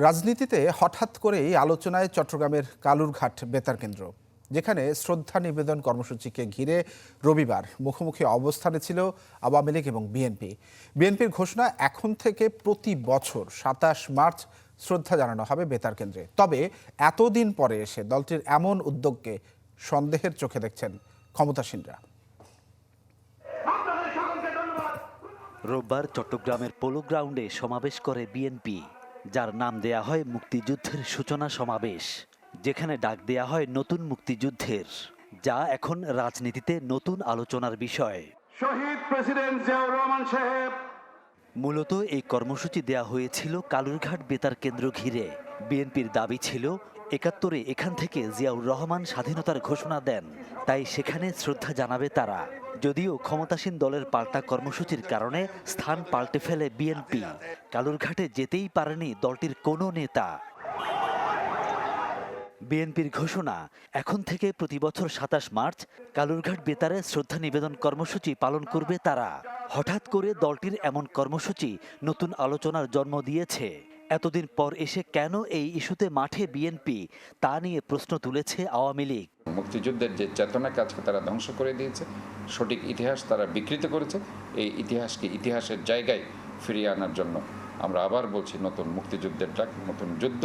রাজনীতিতে হঠাৎ করেই আলোচনায় চট্টগ্রামের কালুরঘাট বেতার কেন্দ্র, যেখানে শ্রদ্ধা নিবেদন কর্মসূচিকে ঘিরে রবিবার মুখোমুখি অবস্থানে ছিল আওয়ামী লীগ এবং বিএনপি। বিএনপির ঘোষণা, এখন থেকে প্রতি বছর ২৭ মার্চ শ্রদ্ধা জানানো হবে বেতার কেন্দ্রে। তবে এতদিন পরে এসে দলটির এমন উদ্যোগকে সন্দেহের চোখে দেখছেন ক্ষমতাসীনরা। রোববার চট্টগ্রামের পোলো গ্রাউন্ডে সমাবেশ করে বিএনপি, যার নাম দেয়া হয় মুক্তিযুদ্ধের সূচনা সমাবেশ, যেখানে ডাক দেয়া হয় নতুন মুক্তিযুদ্ধের, যা এখন রাজনীতিতে নতুন আলোচনার বিষয়। শহীদ প্রেসিডেন্ট জিয়াউর রহমান সাহেব। মূলত এই কর্মসূচি দেয়া হয়েছিল কালুরঘাট বেতার কেন্দ্র ঘিরে। বিএনপির দাবি ছিল ৭১-এ এখান থেকে জিয়াউর রহমান স্বাধীনতার ঘোষণা দেন, তাই সেখানে শ্রদ্ধা জানাবে তারা। যদিও ক্ষমতাসীন দলের পাল্টা কর্মসূচির কারণে স্থান পাল্টে ফেলে বিএনপি। কালুরঘাটে যেতেই পারেনি দলটির কোনো নেতা। বিএনপির ঘোষণা, এখন থেকে প্রতি বছর ২৭ মার্চ কালুরঘাট বেতারে শ্রদ্ধা নিবেদন কর্মসূচি পালন করবে তারা। হঠাৎ করে দলটির এমন কর্মসূচি নতুন আলোচনার জন্ম দিয়েছে। এতদিন পর এসে কেন এই ইস্যুতে মাঠে বিএনপি, তা নিয়ে প্রশ্ন তুলেছে আওয়ামী লীগ। মুক্তিযুদ্ধের যে চেতনা কাজকে তারা ধ্বংস করে দিয়েছে, সঠিক ইতিহাস তারা বিকৃত করেছে। এই ইতিহাসকে ইতিহাসের জায়গায় ফিরিয়ে আনার জন্য আমরা আবার বলছি, নতুন মুক্তিযুদ্ধের ডাক, নতুন যুদ্ধ।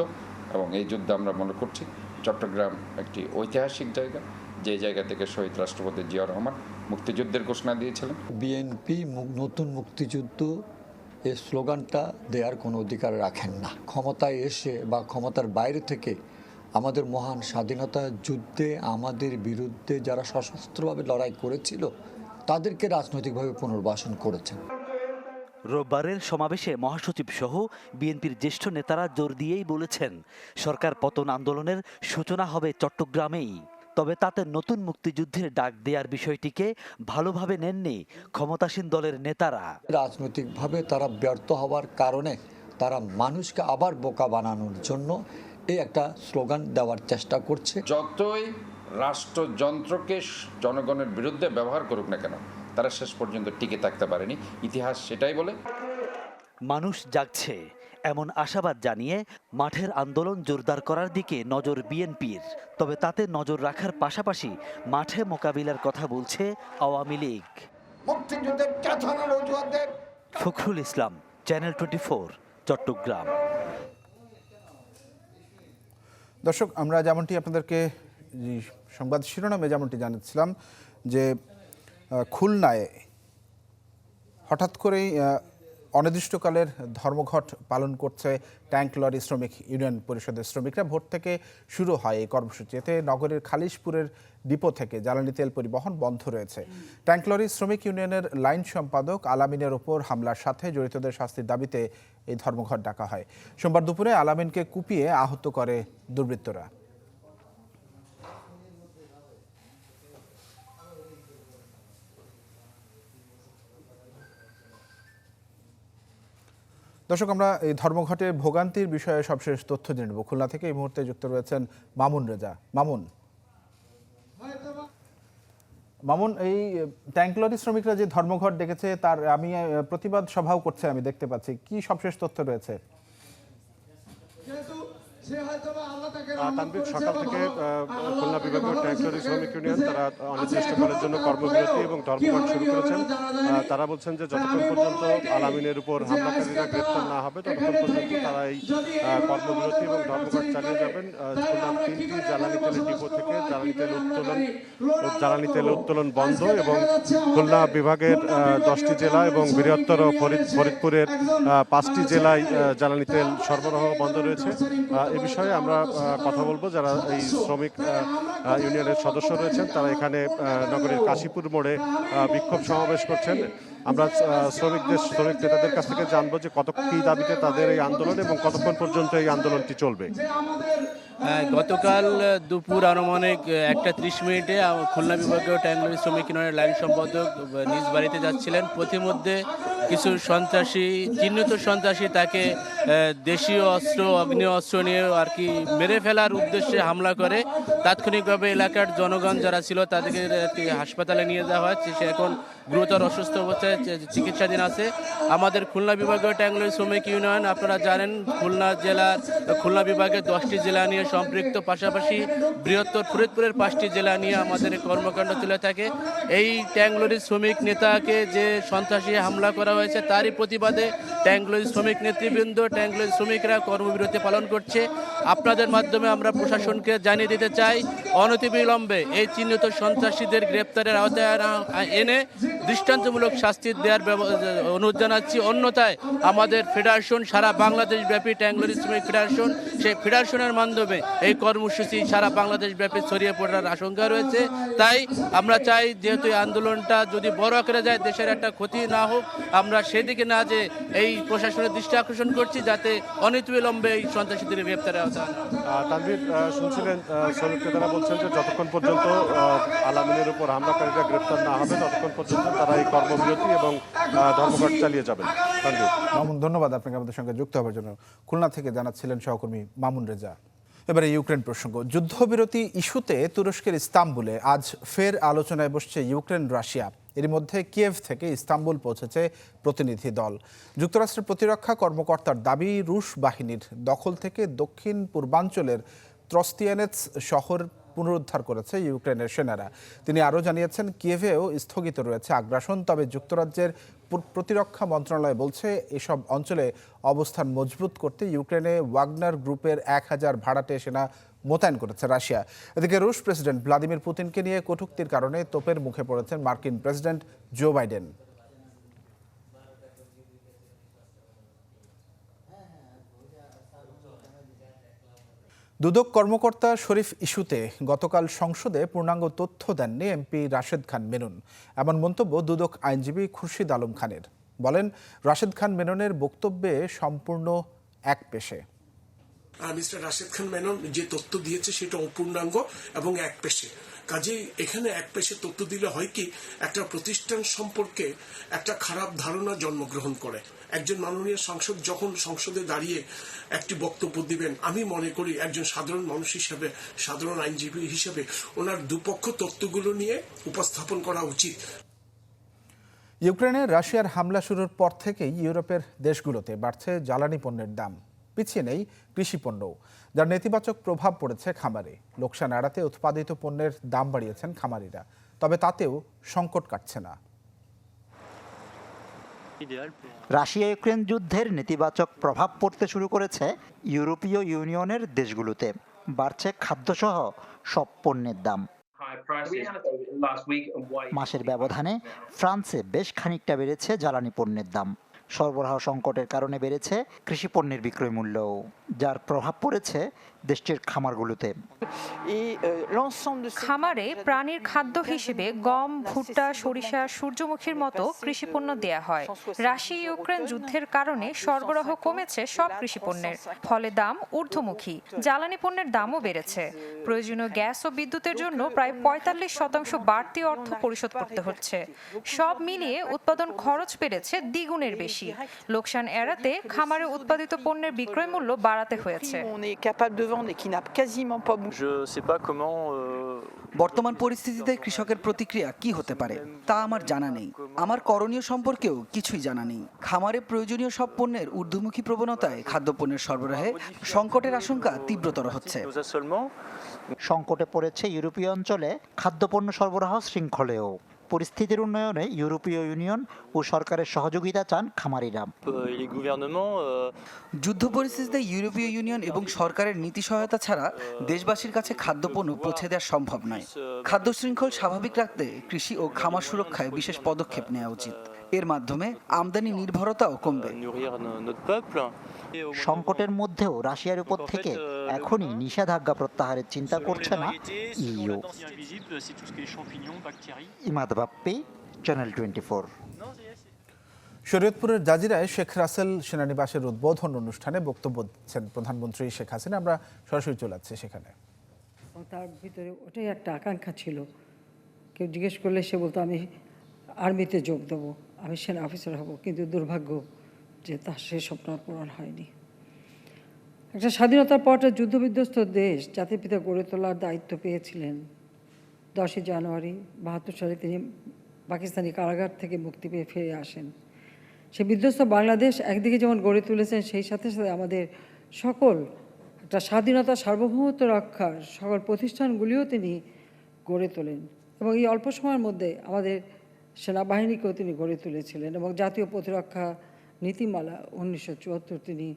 এবং এই যুদ্ধ আমরা মনে করছি চট্টগ্রাম একটি ঐতিহাসিক জায়গা, যে জায়গা থেকে শহীদ রাষ্ট্রপতি জিয়াউর রহমান মুক্তিযুদ্ধের ঘোষণা দিয়েছিলেন। বিএনপি নতুন মুক্তিযুদ্ধ এই স্লোগানটা দেওয়ার কোনো অধিকার রাখেন না। ক্ষমতায় এসে বা ক্ষমতার বাইরে থেকে আমাদের মহান স্বাধীনতা যুদ্ধে আমাদের বিরুদ্ধে যারা সশস্ত্রভাবে লড়াই করেছিল তাদেরকে রাজনৈতিকভাবে পুনর্বাসন করেছেন। রোববারের সমাবেশে মহাসচিব সহ বিএনপির জ্যেষ্ঠ নেতারা জোর দিয়েই বলেছেন, সরকার পতন আন্দোলনের সূচনা হবে চট্টগ্রামেই। তবে তাতে নতুন মুক্তিযুদ্ধের ডাক দেওয়ার বিষয়টিকে ভালোভাবে নেননি ক্ষমতাসীন দলের নেতারা। রাজনৈতিকভাবে তারা ব্যর্থ হওয়ার কারণে তারা মানুষকে আবার বোকা বানানোর জন্য এই একটা স্লোগান দেওয়ার চেষ্টা করছে। যতই রাষ্ট্রযন্ত্রকে জনগণের বিরুদ্ধে ব্যবহার করুক না কেন, তারা শেষ পর্যন্ত টিকে থাকতে পারেনি। ইতিহাস সেটাই বলে। মানুষ জাগছে এমন আশাবাদ জানিয়ে মাঠের আন্দোলন জোরদার করার দিকে নজর বিএনপির। তবে তাতে নজর রাখার পাশাপাশি মাঠে মোকাবিলার কথা বলছে আওয়ামী লীগ। ফখরুল ইসলাম, চ্যানেল 24, চট্টগ্রাম। দর্শক, আমরা যেমনটি আপনাদেরকে সংবাদ শিরোনামে যেমনটি জানাচ্ছিলাম যে খুলনায় হঠাৎ করেই অনির্দিষ্টকালের ধর্মঘট পালন করছে ট্যাঙ্ক লরি শ্রমিক ইউনিয়ন পরিষদের শ্রমিকরা। ভোর থেকে শুরু হয় এই কর্মসূচি। এতে নগরের খালিশপুরের ডিপো থেকে জ্বালানি তেল পরিবহন বন্ধ রয়েছে। ট্যাঙ্ক লরি শ্রমিক ইউনিয়নের লাইন সম্পাদক আলামিনের ওপর হামলার সাথে জড়িতদের শাস্তির দাবিতে এই ধর্মঘট ডাকা হয়। সোমবার দুপুরে আলামিনকে কুপিয়ে আহত করে দুর্বৃত্তরা। দর্শক, আমরা এই ধর্মঘটের ভোগান্তির বিষয়ে সবশেষ তথ্য জেনে নেব। খুলনা থেকে এই মুহূর্তে যুক্ত রয়েছেন মামুন রেজা। মামুন, এই ট্যাঙ্ক লরি শ্রমিকরা যে ধর্মঘট ডেকেছে তার আমি প্রতিবাদ সভাও করছে, আমি দেখতে পাচ্ছি, কি সবশেষ তথ্য রয়েছে? তানভীর, সকাল থেকে খুলনা বিভাগীয় ট্যাঙ্ক লরি শ্রমিক ইউনিয়ন তারা অনির্দিষ্টকালের জন্য কর্মবিরতি এবং ধর্মঘট শুরু করেছেন। তারা বলছেন যে যতক্ষণ পর্যন্ত আলামিনের উপর হামলাকারীরা গ্রেপ্তার না হবে ততক্ষণ পর্যন্ত তারা এই কর্মবিরতি এবং ধর্মঘট চালিয়ে যাবেন। খুলনার 3টি জ্বালানি তেলের ডিপো থেকে জ্বালানি তেল উত্তোলন বন্ধ এবং খুলনা বিভাগের 10টি জেলা এবং বৃহত্তর ফরিদপুরের 5টি জেলায় জ্বালানি তেল সরবরাহ বন্ধ রয়েছে। এই বিষয়ে আমরা কথা বলবো যারা এই শ্রমিক ইউনিয়নের সদস্য রয়েছেন। তারা এখানে নগরীর কাশীপুর মোড়ে বিক্ষোভ সমাবেশ করছেন। আমরা শ্রমিক নেতাদের কাছ থেকে জানবো যে কী দাবিতে তাদের এই আন্দোলন এবং কতক্ষণ পর্যন্ত এই আন্দোলনটি চলবে। গতকাল দুপুর আনুমানিক 1:30 খুলনা বিভাগীয় ট্যাঙ্ক লরি শ্রমিক ইউনিয়নের লাইন সম্পাদক নিজ বাড়িতে যাচ্ছিলেন। পথিমধ্যে কিছু সন্ত্রাসী, চিহ্নিত সন্ত্রাসী তাকে দেশীয় অস্ত্র, অগ্নেয় অস্ত্র নিয়ে আর কি মেরে ফেলার উদ্দেশ্যে হামলা করে। তাৎক্ষণিকভাবে এলাকার জনগণ যারা ছিল তাদেরকে হাসপাতালে নিয়ে যাওয়া হয়। সে এখন গুরুতর অসুস্থ অবস্থায় চিকিৎসাধীন আছে। আমাদের খুলনা বিভাগীয় ট্যাংলোরি শ্রমিক ইউনিয়ন, আপনারা জানেন খুলনা বিভাগের 10টি জেলা নিয়ে সম্পৃক্ত, পাশাপাশি বৃহত্তর ফরিদপুরের 5টি জেলা নিয়ে আমাদের কর্মকাণ্ড চলে থাকে। এই ট্যাংলোরি শ্রমিক নেতাকে যে সন্ত্রাসী হামলা করা হয়েছে তারই প্রতিবাদে ট্যাংলোরি শ্রমিক নেতৃবৃন্দ, ট্যাংলোরি শ্রমিকরা কর্মবিরতি পালন করছে। আপনাদের মাধ্যমে আমরা প্রশাসনকে জানিয়ে দিতে চাই, অনতিবিলম্বে এই চিহ্নিত সন্ত্রাসীদের গ্রেপ্তারের আওতায় এনে দৃষ্টান্তমূলক শাস্তি দেওয়ার অনুরোধ জানাচ্ছি। অন্যথায় আমাদের ফেডারেশন, সারা বাংলাদেশ ব্যাপী ট্যাংলোরি শ্রমিক ফেডারেশন, সেই ফেডারেশনের মাধ্যমে এই কর্মসূচি সারা বাংলাদেশ ব্যাপী ছড়িয়ে পড়ার আশঙ্কা রয়েছে। তাই আমরা চাই, যেহেতু এই আন্দোলনটা যদি বড় আকারে যায়, দেশের একটা ক্ষতি না হোক, আমরা সেদিকে না যে এই প্রশাসনের দৃষ্টি আকর্ষণ করছি যাতে অনতিবিলম্বে এই সন্ত্রাসীদের গ্রেপ্তারের আওতায়। তানভীর, শুনছিলেন শ্রমিক নেতারা বলছেন যে যতক্ষণ পর্যন্ত আলামিনের উপর হামলাকারীরা গ্রেপ্তার না হবে ততক্ষণ পর্যন্ত তারা এই কর্মবিরতি এবং ধর্মঘট চালিয়ে যাবেন। তানভীর, মামুন, ধন্যবাদ আপনাকে আমাদের সঙ্গে যুক্ত হওয়ার জন্য। খুলনা থেকে জানাচ্ছিলেন সহকর্মী মামুন রেজা। এবারে ইউক্রেন প্রসঙ্গ। যুদ্ধবিরতি ইস্যুতে তুরস্কের ইস্তাম্বুলে আজ ফের আলোচনায় বসছে ইউক্রেন রাশিয়া। এর মধ্যে কিয়েভ থেকে ইস্তাম্বুল পৌঁছেছে প্রতিনিধি দল। যুক্তরাষ্ট্রের প্রতিরক্ষা কর্মকর্তার দাবি, রুশ বাহিনীর দখল থেকে দক্ষিণ পূর্বাঞ্চলের ত্রস্তিয়ানেৎস শহর পুনরুদ্ধার করেছে ইউক্রেনের সেনারা। তিনি আরও জানিয়েছেন, কিয়েভেও স্থগিত রয়েছে আগ্রাসন, তবে যুক্তরাজ্যের প্রতিরক্ষা মন্ত্রণালয় বলছে এসব অঞ্চলে অবস্থান মজবুত করতে ইউক্রেনে ওয়াগনার গ্রুপের 1000 ভাড়াটে সেনা মোতায়েন করেছে রাশিয়া। এদিকে রুশ প্রেসিডেন্ট ভ্লাদিমির পুতিনকে নিয়ে কটূক্তির কারণে তোপের মুখে পড়েছেন মার্কিন প্রেসিডেন্ট জো বাইডেন। দুদক কর্মকর্তা শরীফ ইস্যুতে গতকাল সংসদে পূর্ণাঙ্গ তথ্য দেননি এমপি রাশেদ খান মেনন। এমন মন্তব্য দুদক আইনজীবী খুরশিদ আলম খানের। বলেন, রাশেদ খান মেননের বক্তব্যে সম্পূর্ণ একপেশে। মিস্টার রাশেদ খান মেনন যে তথ্য দিয়েছে সেটা অপূর্ণাঙ্গ এবং একপেশে। কাজেই এখানে একপেশে তথ্য দিলে হয় কি, একটা প্রতিষ্ঠান সম্পর্কে একটা খারাপ ধারণা জন্মগ্রহণ করে। একজন মাননীয় সাংসদ যখন সংসদে দাঁড়িয়ে একটি বক্তব্য দিবেন, আমি মনে করি একজন সাধারণ মানুষ হিসেবে, সাধারণ আইনজীবী হিসেবে ওনার দুপক্ষ তথ্যগুলো নিয়ে উপস্থাপন করা উচিত। ইউক্রেনে রাশিয়ার হামলা শুরুর পর থেকেই ইউরোপের দেশগুলোতে বাড়ছে জ্বালানি পণ্যের দাম। পিছিয়ে নেই কৃষি পণ্যও, যার নেতিবাচক প্রভাব পড়েছে খামারে। লোকসান এড়াতে উৎপাদিত পণ্যের দাম বাড়িয়েছেন খামারিরা, তবে তাতেও সংকট কাটছে না। রাশিয়া ইউক্রেন যুদ্ধের নেতিবাচক প্রভাব পড়তে শুরু করেছে ইউরোপীয় ইউনিয়নের দেশগুলোতে। বাড়ছে খাদ্যসহ সব পণ্যের দাম। মাসের ব্যবধানে ফ্রান্সে বেশ খানিকটা বেড়েছে জ্বালানি পণ্যের দাম। সরবরাহ সংকটের কারণে বেড়েছে কৃষি পণ্যের বিক্রয় মূল্যও, যার প্রভাব পড়েছে দেশটির খামারগুলোতে। খামারে প্রাণীর খাদ্য হিসেবে গম, ভুট্টা, সরিষা, সূর্যমুখীর মতো কৃষিপণ্য দেয়া হয়। রাশিয়া ইউক্রেন যুদ্ধের কারণে সরবরাহ কমেছে সব কৃষিপণ্যের, ফলে দাম ঊর্ধ্বমুখী। জ্বালানি পণ্যের দামও বেড়েছে। প্রয়োজনীয় গ্যাস ও বিদ্যুতের জন্য প্রায় 45% বাড়তি অর্থ পরিশোধ করতে হচ্ছে। সব মিলিয়ে উৎপাদন খরচ বেড়েছে দ্বিগুণের বেশি। লোকসান এড়াতে খামারে উৎপাদিত পণ্যের বিক্রয় মূল্য বাড়াতে হয়েছে। বর্তমান পরিস্থিতিতে কৃষকের প্রতিক্রিয়া কি হতে পারে তা আমার জানা নেই। আমার করণীয় সম্পর্কেও কিছুই জানা নেই। খামারে প্রয়োজনীয় সব পণ্যের ঊর্ধ্বমুখী প্রবণতায় খাদ্যপণ্যের সরবরাহে সংকটের আশঙ্কা তীব্রতর হচ্ছে। সংকটে পড়েছে ইউরোপীয় অঞ্চলে খাদ্যপণ্য সরবরাহ শৃঙ্খলেও। পরিস্থিতির উন্নয়নে ইউরোপীয় ইউনিয়ন ও সরকারের সহযোগিতা চান খামারিরা। যুদ্ধ পরিস্থিতিতে ইউরোপীয় ইউনিয়ন এবং সরকারের নীতি সহায়তা ছাড়া দেশবাসীর কাছে খাদ্যপণ্য পৌঁছে দেওয়া সম্ভব নয়। খাদ্য শৃঙ্খল স্বাভাবিক রাখতে কৃষি ও খামার সুরক্ষায় বিশেষ পদক্ষেপ নেওয়া উচিত। এর মাধ্যমে আমদানি নির্ভরতাও কমবে। সংকটের মধ্যেও রাশিয়ার উপর থেকে এখনই নিষেধাজ্ঞা প্রত্যাহারের চিন্তা করছে না ইইউ। ইমাদ বাপ্পি, চ্যানেল 24। শরীয়তপুরের জাজিরায় শেখ রাসেল সেনানিবাসের উদ্বোধন অনুষ্ঠানে বক্তব্য দিচ্ছেন প্রধানমন্ত্রী শেখ হাসিনা। আমরা সরাসরি চলে যাচ্ছি সেখানে। তার ভিতরে ওটাই একটা আকাঙ্ক্ষা ছিল। কেউ জিজ্ঞেস করলে সে বলতো আমি আর্মিতে যোগ দেবো, আমি সেনা অফিসার হব, কিন্তু দুর্ভাগ্য যে তার সে স্বপ্ন আর পূরণ হয়নি। একটা স্বাধীনতার পর একটা যুদ্ধবিধ্বস্ত দেশ জাতির পিতা গড়ে তোলার দায়িত্ব পেয়েছিলেন। 10ই জানুয়ারি 72 সালে তিনি পাকিস্তানি কারাগার থেকে মুক্তি পেয়ে ফিরে আসেন। সে বিধ্বস্ত বাংলাদেশ একদিকে যেমন গড়ে তুলেছেন, সেই সাথে সাথে আমাদের সকল একটা স্বাধীনতা সার্বভৌমত্ব রক্ষার সকল প্রতিষ্ঠানগুলিও তিনি গড়ে তোলেন এবং এই অল্প সময়ের মধ্যে আমাদের সেনাবাহিনীকেও তিনি গড়ে তুলেছিলেন এবং জাতীয় প্রতিরক্ষা নীতিমালা 1974 তিনি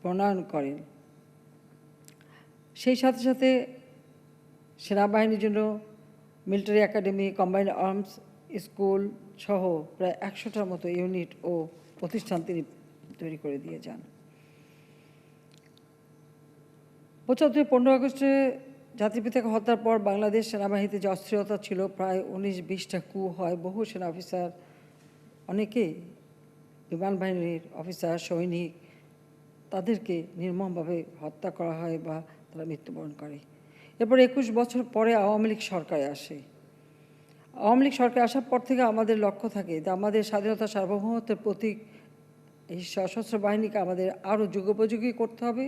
প্রণয়ন করেন। সেই সাথে সাথে সেনাবাহিনীর জন্য military academy, combined arms school সহ প্রায় 100টার মতো ইউনিট ও প্রতিষ্ঠান তিনি তৈরি করে দিয়ে যান। 15 আগস্টে জাতির পিতাকে হত্যার পর বাংলাদেশ সেনাবাহিনীতে যে অস্থিরতা ছিল, প্রায় 19-20টা কু হয়, বহু সেনা অফিসার, অনেকেই বিমান বাহিনীর অফিসার, সৈনিক, তাদেরকে নির্মমভাবে হত্যা করা হয় বা তারা মৃত্যুবরণ করে। এরপর 21 বছর পরে আওয়ামী লীগ সরকারে আসে। আওয়ামী লীগ সরকার আসার পর থেকে আমাদের লক্ষ্য থাকে যে আমাদের স্বাধীনতা সার্বভৌমত্বের প্রতীক এই সশস্ত্র বাহিনীকে আমাদের আরও যুগোপযোগী করতে হবে,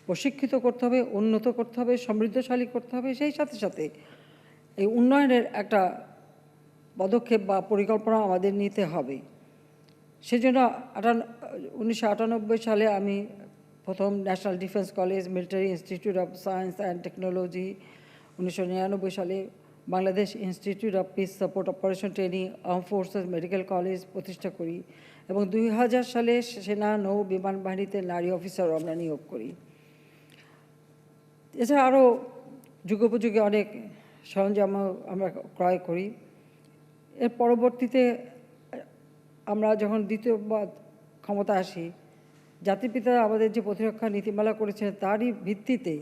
প্রশিক্ষিত করতে হবে, উন্নত করতে হবে, সমৃদ্ধশালী করতে হবে। সেই সাথে সাথে এই উন্নয়নের একটা পদক্ষেপ বা পরিকল্পনা আমাদের নিতে হবে। সেজন্য 1998 সালে আমি প্রথম national defence college, military institute of science and technology, 1999 সালে Bangladesh institute of piece support operation training, arm forces medical college প্রতিষ্ঠা করি এবং 2000 সালে সেনা নৌ বিমান বাহিনীতে নারী অফিসার আমরা নিয়োগ করি। এছাড়া আরও যুগোপযোগী অনেক সরঞ্জাম আমরা ক্রয় করি। এর পরবর্তীতে আমরা যখন দ্বিতীয়বার ক্ষমতা আসি, জাতির পিতা আমাদের যে প্রতিরক্ষা নীতিমালা করেছেন তারই ভিত্তিতে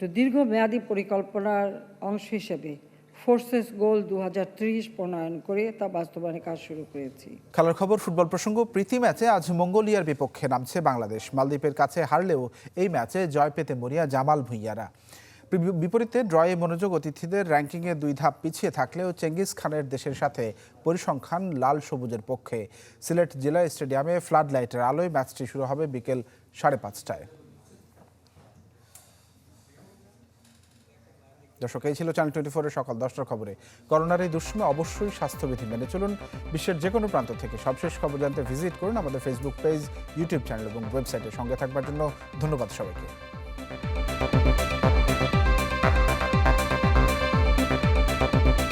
তো দীর্ঘমেয়াদী পরিকল্পনার অংশ হিসেবে ফোর্সেস গোল 2030 প্রণয়ন করে তা বাস্তবায়নের কাজ শুরু করেছি। খেলার খবর, ফুটবল প্রসঙ্গ। প্রীতি ম্যাচে আজ মঙ্গোলিয়ার বিপক্ষে নামছে বাংলাদেশ। মালদ্বীপের কাছে হারলেও এই ম্যাচে জয় পেতে মরিয়া জামাল ভুঁইয়ারা। বিপরীতে ড্রয়ে মনোযোগ অতিথিদের। র্যাঙ্কিংয়ে 2 ধাপ পিছিয়ে থাকলেও চেঙ্গিস খানের দেশের সাথে পরিসংখ্যান লাল সবুজের পক্ষে। সিলেট জেলা স্টেডিয়ামে ফ্লাড লাইটের আলোয় ম্যাচটি শুরু হবে বিকেল 5:30টায়। দর্শক, এই ছিল চ্যানেল 24-এর সকাল 10টার খবরে। করোনার এই দুঃসময়ে অবশ্যই স্বাস্থ্যবিধি মেনে চলুন। বিশ্বের যে কোনো প্রান্ত থেকে সবশেষ খবর জানতে ভিজিট করুন আমাদের ফেসবুক পেজ, ইউটিউব চ্যানেল এবং ওয়েবসাইটে। সঙ্গে থাকবার জন্য ধন্যবাদ সবাইকে।